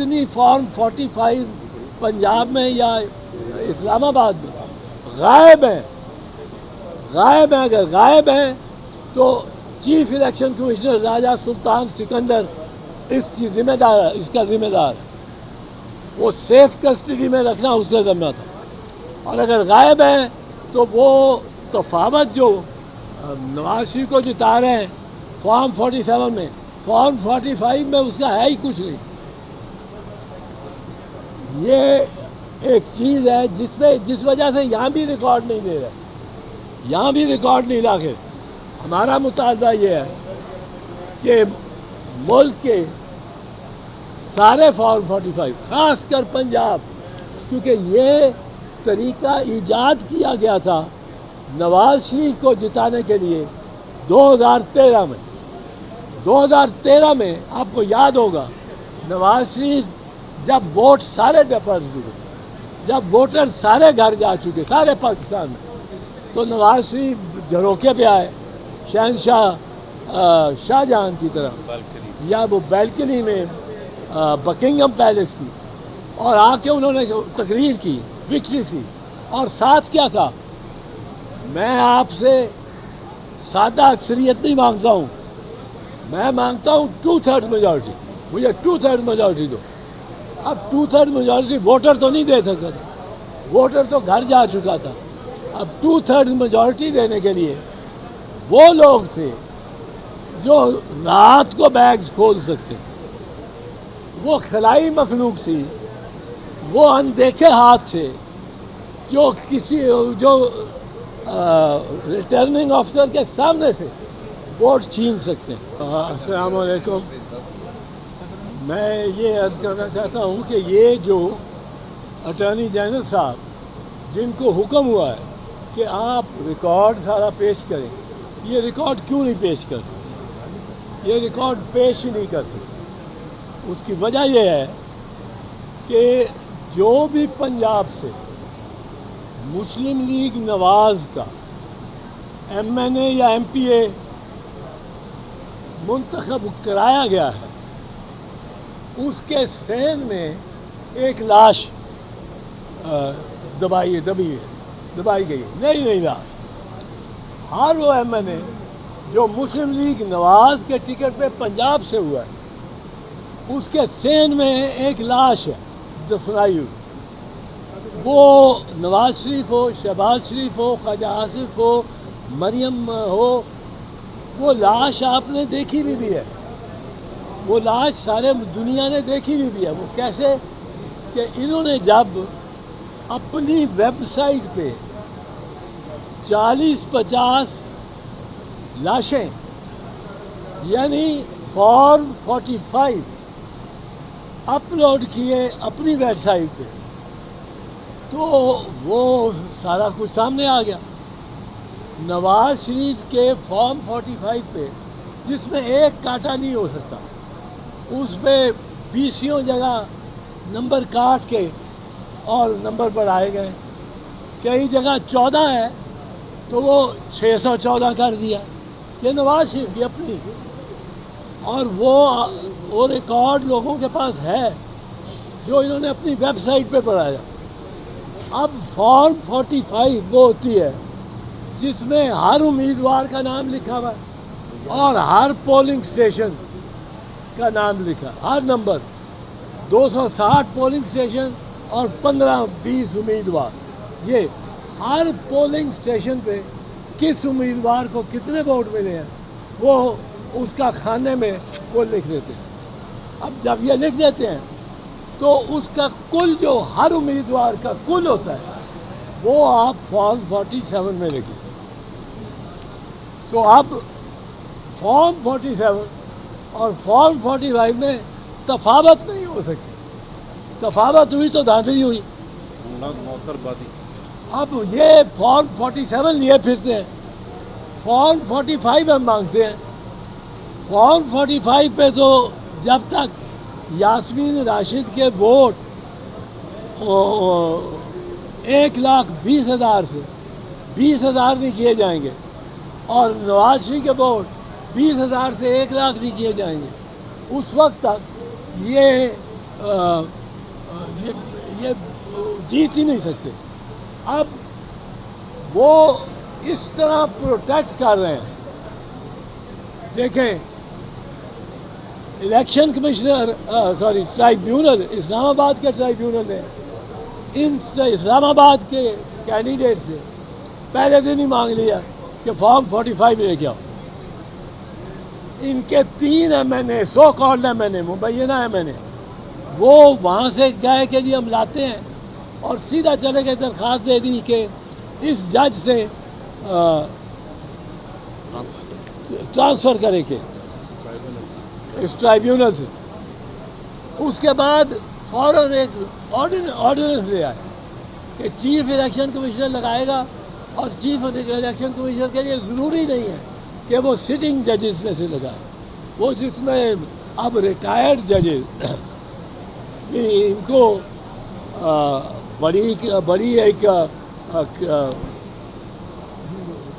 کتنی فارم 45 پنجاب میں یا اسلام آباد میں غائب ہیں. اگر غائب ہیں تو چیف الیکشن کمشنر راجہ سلطان سکندر اس کا ذمہ دار ہے. وہ سیف کسٹڈی میں رکھنا اس کا ذمہ تھا. اور اگر غائب ہیں تو وہ تفاوت جو نواز شریف کو جتا رہے ہیں فارم 47 میں، فارم 45 میں اس کا ہے ہی کچھ نہیں. یہ ایک چیز ہے جس وجہ سے یہاں بھی ریکارڈ نہیں دے رہے، یہاں بھی ریکارڈ نہیں لا کے. ہمارا مطالبہ یہ ہے کہ ملک کے سارے فارم 45 خاص کر پنجاب، کیونکہ یہ طریقہ ایجاد کیا گیا تھا نواز شریف کو جتانے کے لیے 2013 میں. 2013 میں آپ کو یاد ہوگا نواز شریف جب ووٹ سارے ڈپازٹ ہوئے، جب ووٹر سارے گھر جا چکے سارے پاکستان میں، تو نواز شریف جھروکے پہ آئے شاہ جہاں کی طرح یا وہ بیلکنی میں بکنگم پیلس کی، اور آ کے انہوں نے تقریر کی وکٹری کی، اور ساتھ کیا کہا، میں آپ سے سادہ اکثریت نہیں مانگتا ہوں، میں مانگتا ہوں 2/3 میجورٹی، مجھے 2/3 میجورٹی دو. اب 2/3 میجورٹی ووٹر تو نہیں دے سکتا تھا، ووٹر تو گھر جا چکا تھا. اب 2/3 میجورٹی دینے کے لیے وہ لوگ تھے جو رات کو بیگز کھول سکتے، وہ خلائی مخلوق تھی، وہ اندیکھے ہاتھ تھے جو ریٹرننگ آفیسر کے سامنے سے ووٹ چھین سکتے ہیں. السلام علیکم. میں یہ عرض کرنا چاہتا ہوں کہ یہ جو اٹارنی جنرل صاحب جن کو حکم ہوا ہے کہ آپ ریکارڈ سارا پیش کریں، یہ ریکارڈ کیوں نہیں پیش کر سکتے؟ یہ ریکارڈ پیش ہی نہیں کر سکتے. اس کی وجہ یہ ہے کہ جو بھی پنجاب سے مسلم لیگ نواز کا MNA یا MPA منتخب کرایا گیا ہے، اس کے سین میں ایک لاش دبائی گئی، نئی لاش. ہر وہ MNA جو مسلم لیگ نواز کے ٹکٹ پہ پنجاب سے ہوا ہے، اس کے سین میں ایک لاش ہے دفنائی ہوئی. وہ نواز شریف ہو، شہباز شریف ہو، خواجہ آصف ہو، مریم ہو، وہ لاش آپ نے دیکھی بھی ہے، وہ لاش سارے دنیا نے دیکھی بھی ہے. وہ کیسے کہ انہوں نے جب اپنی ویب سائٹ پہ 40-50 لاشیں یعنی فارم 45 اپلوڈ کیے اپنی ویب سائٹ پہ، تو وہ سارا کچھ سامنے آ گیا. نواز شریف کے فارم 45 پہ جس میں ایک کاٹا نہیں ہو سکتا، اس پہ 20 جگہ نمبر کاٹ کے اور نمبر بڑھائے گئے. کئی جگہ 14 ہے تو وہ 614 کر دیا. یہ نواز شریف کی اپنی، اور وہ ریکارڈ لوگوں کے پاس ہے جو انہوں نے اپنی ویب سائٹ پہ بڑھایا. اب فارم 45 وہ ہوتی ہے جس میں ہر امیدوار کا نام لکھا ہوا ہے اور ہر پولنگ اسٹیشن کا نام لکھا، ہر نمبر 260 پولنگ اسٹیشن اور 15-20 امیدوار. یہ ہر پولنگ اسٹیشن پہ کس امیدوار کو کتنے ووٹ ملے ہیں وہ اس کا خانے میں وہ لکھ دیتے ہیں. اب جب یہ لکھ دیتے ہیں تو اس کا کل جو ہر امیدوار کا کل ہوتا ہے وہ آپ فارم 47 میں لکھیں. تو اب فارم 47 اور فارم 45 میں تفاوت نہیں ہو سکتی. تفاوت ہوئی تو دھاندلی ہوئی. اب یہ فارم 47 لیے پھرتے ہیں، فارم 45 ہم مانگتے ہیں. فارم 45 پہ تو جب تک یاسمین راشد کے ووٹ 1,20,000 سے 20,000 نہیں کیے جائیں گے اور نواز شریف کے ووٹ 20,000 سے 1,00,000 نہیں کیے جائیں گے، اس وقت تک یہ یہ جیت ہی نہیں سکتے. اب وہ اس طرح پروٹیکٹ کر رہے ہیں. دیکھیں الیکشن کمشنر ٹرائیبیونل اسلام آباد کے ٹرائیبیونل نے ان اسلام آباد کے کینڈیڈیٹ سے پہلے دن ہی مانگ لیا کہ فارم 45 لے کے آؤ. ان کے 3 ایم این اے سو کالڈ ایم این اے مبینہ ایم این اے وہ وہاں سے گئے کہ جی ہم لاتے ہیں اور سیدھا چلے گئے درخواست دے دی کہ اس جج سے ٹرانسفر کرے کے اس ٹرائیبیونل سے. اس کے بعد فوراً ایک آرڈیننس لے آئے کہ چیف الیکشن کمشنر لگائے گا اور چیف الیکشن کمشنر کے لیے ضروری نہیں ہے کہ وہ سٹنگ ججز میں سے لگائے. وہ جس میں اب ریٹائرڈ ججز ان کو بڑی ایک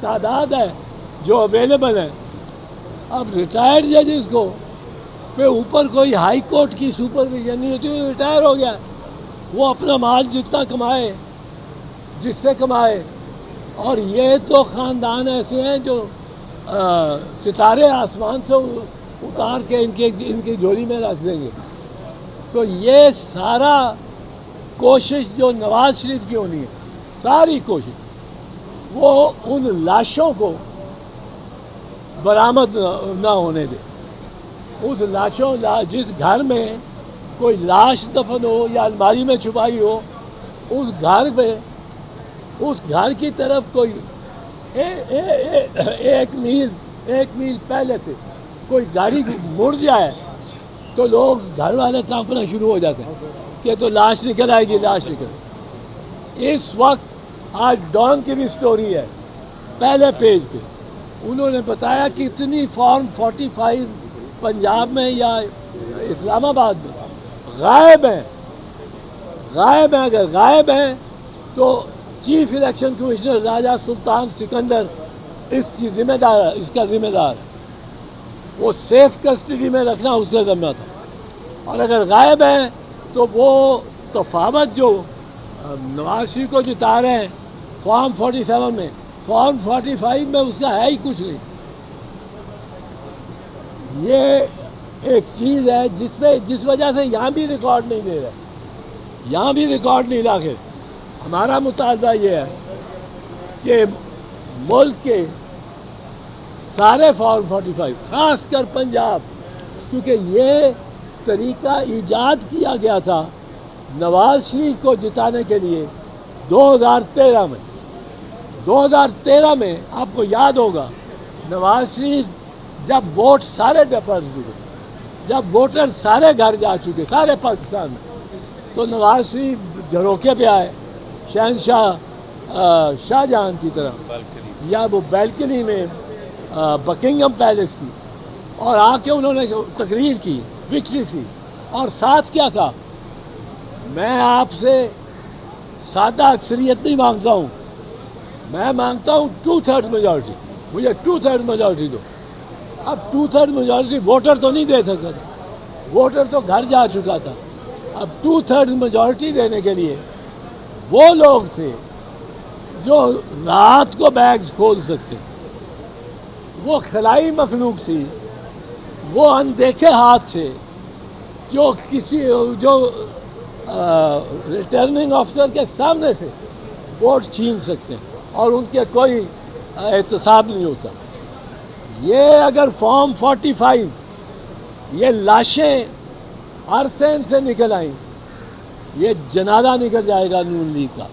تعداد ہے جو اویلیبل ہے. اب ریٹائرڈ ججز کو پہ اوپر کوئی ہائی کورٹ کی سپرویژن نہیں ہوتی. وہ ریٹائر ہو گیا, وہ اپنا مال جتنا کمائے جس سے کمائے. اور یہ تو خاندان ایسے ہیں جو ستارے آسمان سے اتار کے ان کی جھولی میں رکھ دیں گے. تو یہ سارا کوشش جو نواز شریف کی ہونی ہے, ساری کوشش وہ ان لاشوں کو برآمد نہ ہونے دے. اس لاشوں جس گھر میں کوئی لاش دفن ہو یا الماری میں چھپائی ہو, اس گھر میں اس گھر کی طرف کوئی ایک میل پہلے سے کوئی گاڑی مڑ جائے تو لوگ گھر والے کانپنا شروع ہو جاتے ہیں کہ تو لاش نکل آئے گی, لاش نکل. اس وقت آج ڈان کی بھی سٹوری ہے پہلے پیج پہ. انہوں نے بتایا کہ اتنی فارم 45 پنجاب میں یا اسلام آباد میں غائب ہیں. اگر غائب ہیں تو چیف الیکشن کمشنر راجہ سلطان سکندر اس کا ذمہ دار ہے. وہ سیف کسٹڈی میں رکھنا اس کا ذمہ تھا. اور اگر غائب ہیں تو وہ تفاوت جو نواز شریف کو جتا رہے ہیں فارم 47 میں, فارم 45 میں اس کا ہے ہی کچھ نہیں. یہ ایک چیز ہے جس وجہ سے یہاں بھی ریکارڈ نہیں دے رہے, یہاں بھی ریکارڈ نہیں لا کے. ہمارا مطالبہ یہ ہے کہ ملک کے سارے فارم 45 خاص کر پنجاب, کیونکہ یہ طریقہ ایجاد کیا گیا تھا نواز شریف کو جتانے کے لیے 2013 میں. 2013 میں آپ کو یاد ہوگا نواز شریف جب ووٹ سارے ڈپازٹ ہوئے, جب ووٹر سارے گھر جا چکے سارے پاکستان میں, تو نواز شریف جھروکے پہ آئے شاہ جہاں کی طرح یا وہ بیلکنی میں بکنگم پیلس کی, اور آ کے انہوں نے تقریر کی وکٹری کی, اور ساتھ کیا کہا, میں آپ سے سادہ اکثریت نہیں مانگتا ہوں, میں مانگتا ہوں 2/3 میجورٹی, مجھے 2/3 میجورٹی دو. اب 2/3 میجورٹی ووٹر تو نہیں دے سکتا تھا, ووٹر تو گھر جا چکا تھا. اب 2/3 میجورٹی دینے کے لیے وہ لوگ تھے جو رات کو بیگز کھول سکتے, وہ خلائی مخلوق تھی, وہ اندیکھے ہاتھ تھے جو ریٹرننگ آفیسر کے سامنے سے ووٹ چھین سکتے ہیں اور ان کے کوئی احتساب نہیں ہوتا. یہ اگر فارم 45 یہ لاشیں ہر سین سے نکل آئیں, یہ جنازہ نکل جائے گا نون لیگ کا.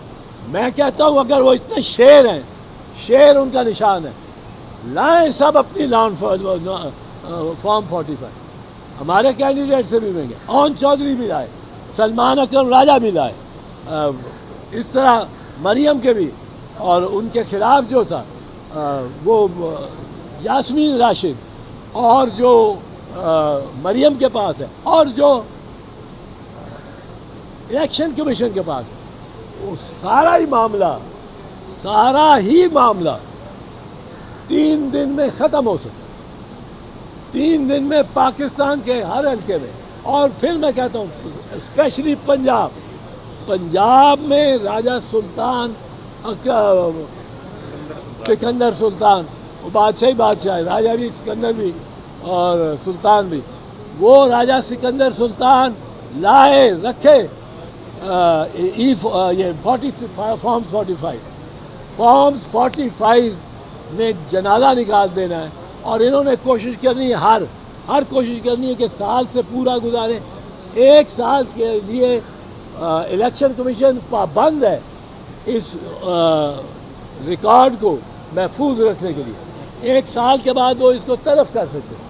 میں کہتا ہوں اگر وہ اتنے شیر ہیں, شیر ان کا نشان ہے, لائیں سب اپنی فارم 45. ہمارے کینڈیڈیٹ سے بھی ملیں گے, اون چودھری بھی لائے, سلمان اکرم راجہ بھی لائے, اس طرح مریم کے بھی, اور ان کے خلاف جو تھا وہ یاسمین راشد, اور جو مریم کے پاس ہے, اور جو الیکشن کمیشن کے پاس ہے, وہ سارا ہی معاملہ 3 دن میں ختم ہو سکتا ہے. 3 دن میں پاکستان کے ہر حلقے میں اور پھر میں کہتا ہوں اسپیشلی پنجاب میں راجہ سلطان سکندر سلطان، وہ بادشاہ ہے، راجہ بھی سکندر بھی اور سلطان بھی، وہ راجہ سکندر سلطان لائے رکھے یہ فارمز 45 نے جنازہ نکال دینا ہے، اور انہوں نے کوشش کرنی ہے ہر کوشش کرنی ہے کہ سال سے پورا گزاریں۔ 1 سال کے لیے الیکشن کمیشن پابند ہے اس ریکارڈ کو محفوظ رکھنے کے لیے۔ 1 سال کے بعد وہ اس کو تلف کر سکتے ہیں۔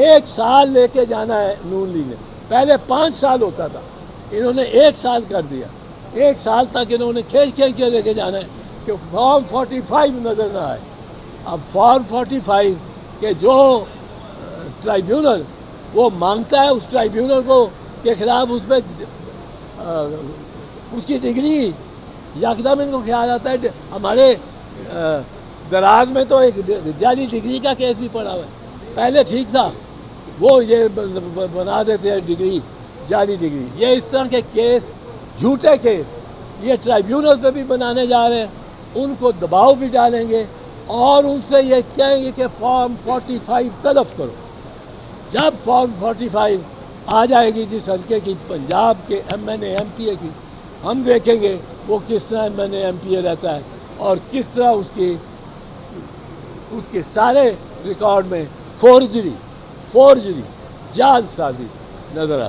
1 سال لے کے جانا ہے نون لیگ نے، پہلے 5 سال ہوتا تھا، انہوں نے 1 سال کر دیا۔ 1 سال تک انہوں نے کھیل کے لے کے جانا ہے کہ فارم 45 نظر نہ آئے۔ اب فارم 45 کے جو ٹرائیبیونل وہ مانگتا ہے اس ٹرائیبیونل کو کے خلاف اس پہ اس کی ڈگری یکدم ان کو خیال آتا ہے۔ ہمارے دراز میں تو ایک جعلی ڈگری کا کیس بھی پڑا ہوا ہے، پہلے ٹھیک تھا، وہ یہ بنا دیتے ہیں ڈگری، جعلی ڈگری۔ یہ اس طرح کے کیس، جھوٹے کیس، یہ ٹرائیبیونل پہ بھی بنانے جا رہے ہیں، ان کو دباؤ بھی ڈالیں گے اور ان سے یہ کہیں گے کہ فارم 45 تلف کرو۔ جب فارم 45 آ جائے گی جس حلقے کی، پنجاب کے M N A M P A کی، ہم دیکھیں گے وہ کس طرح M N A M P A رہتا ہے اور کس طرح اس کے سارے ریکارڈ میں فورجری جعل سازی نظر آتی ہے۔